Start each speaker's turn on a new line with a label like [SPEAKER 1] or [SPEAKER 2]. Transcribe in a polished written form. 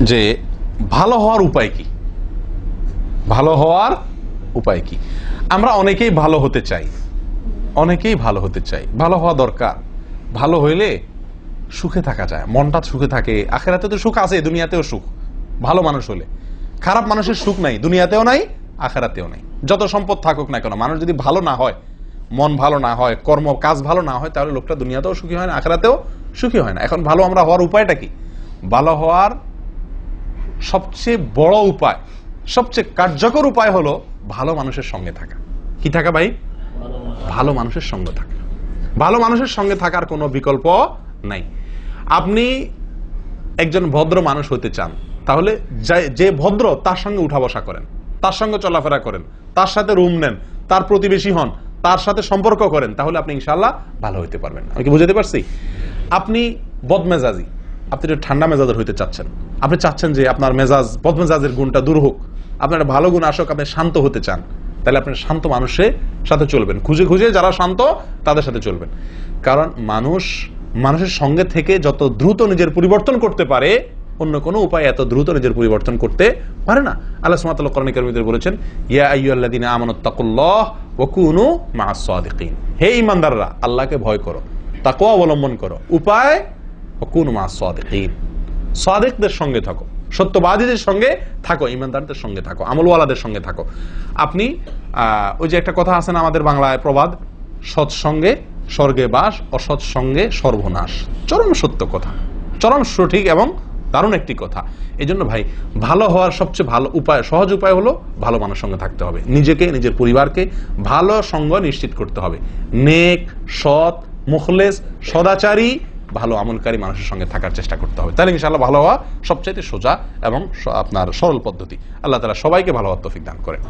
[SPEAKER 1] যে ভালো হওয়ার উপায় কি, ভালো হওয়ার উপায় কি। আমরা অনেকেই ভালো হতে চাই, অনেকেই ভালো হতে চাই, ভালো হওয়া দরকার। ভালো হইলে সুখে থাকা যায়, মনটা সুখে থাকে। আখেরাতে তো সুখ আছে, দুনিয়াতেও সুখ। ভালো মানুষ হলে, খারাপ মানুষের সুখ নাই, দুনিয়াতেও নাই, আখেরাতেও নাই। যত সম্পদ থাকুক না কেন, মানুষ যদি ভালো না হয়, মন ভালো না হয়, কর্ম কাজ ভালো না হয়, তাহলে লোকটা দুনিয়াতেও সুখী হয় না, আখেরাতেও সুখী হয় না। এখন ভালো আমরা হওয়ার উপায়টা কি? ভালো হওয়ার সবচেয়ে বড় উপায়, সবচেয়ে কার্যকর উপায় হলো ভালো মানুষের সঙ্গে থাকা। কি থাকা ভাই? ভালো মানুষের সঙ্গে থাকা। ভালো মানুষের সঙ্গে থাকার কোনো বিকল্প নাই। আপনি একজন ভদ্র মানুষ হতে চান, তাহলে যে ভদ্র তার সঙ্গে উঠা বসা করেন, তার সঙ্গে চলাফেরা করেন, তার সাথে রুম নেন, তার প্রতিবেশী হন, তার সাথে সম্পর্ক করেন, তাহলে আপনি ইনশাআল্লাহ ভালো হইতে পারবেন। আমি কি বুঝাতে পারছি? আপনি বদমেজাজি, আপনি একটু ঠান্ডা মেজাজের হইতে চাচ্ছেন, আপনি চাচ্ছেন যে আপনার মেজাজ, বদমেজাজের গুণটা দূর হোক, আপনার ভালো গুণ আসুক, আপনি শান্ত হতে চান, তাহলে আপনি শান্ত মানুষের সাথে চলবেন, খুঁজে খুঁজে যারা শান্ত তাদের সাথে চলবেন। কারণ মানুষের সঙ্গে থেকে যত দ্রুত নিজের পরিবর্তন করতে পারে, অন্য কোনো উপায় এত দ্রুত নিজের পরিবর্তন করতে পারে না। আল্লাহ সুবহানাহু ওয়া তাআলা কোরআনে কারীমে বলেছেন, ইয়া আইয়ুহাল্লাযীনা আমানুত্তাকুল্লাহ ওয়া কুনু মা'আস সাদিকিন। হে ঈমানদাররা, আল্লাহকে ভয় করো, তাকওয়া অবলম্বন করো। উপায় ওয়া কুনু মা'আস সাদিকিন, সাদিকদের সঙ্গে থাকো, সত্যবাদীদের সঙ্গে থাকো, ঈমানদারদের সঙ্গে থাকো, আমলওয়ালাদের সঙ্গে থাকো। আপনি ওই যে একটা কথা আছে না আমাদের বাংলায় প্রবাদ, সৎসঙ্গে স্বর্গে বাস, অসৎ সঙ্গে সর্বনাশ। চরম সত্য কথা, চরম সঠিক এবং দারুণ একটি কথা। এই জন্য ভাই, ভালো হওয়ার সবচেয়ে ভালো উপায়, সহজ উপায় হলো ভালো মানুষের সঙ্গে থাকতে হবে। নিজেকে, নিজের পরিবারকে ভালো সঙ্গ নিশ্চিত করতে হবে। নেক, সৎ, মুখলেস, সদাচারী, ভালো আমলকারী মানুষের সঙ্গে থাকার চেষ্টা করতে হবে। তাহলে ইনশাআল্লাহ ভালো হওয়া সবচাইতে সোজা এবং আপনার সরল পদ্ধতি। আল্লাহ তাআলা সবাইকে ভালো হওয়ার তৌফিক দান করেন।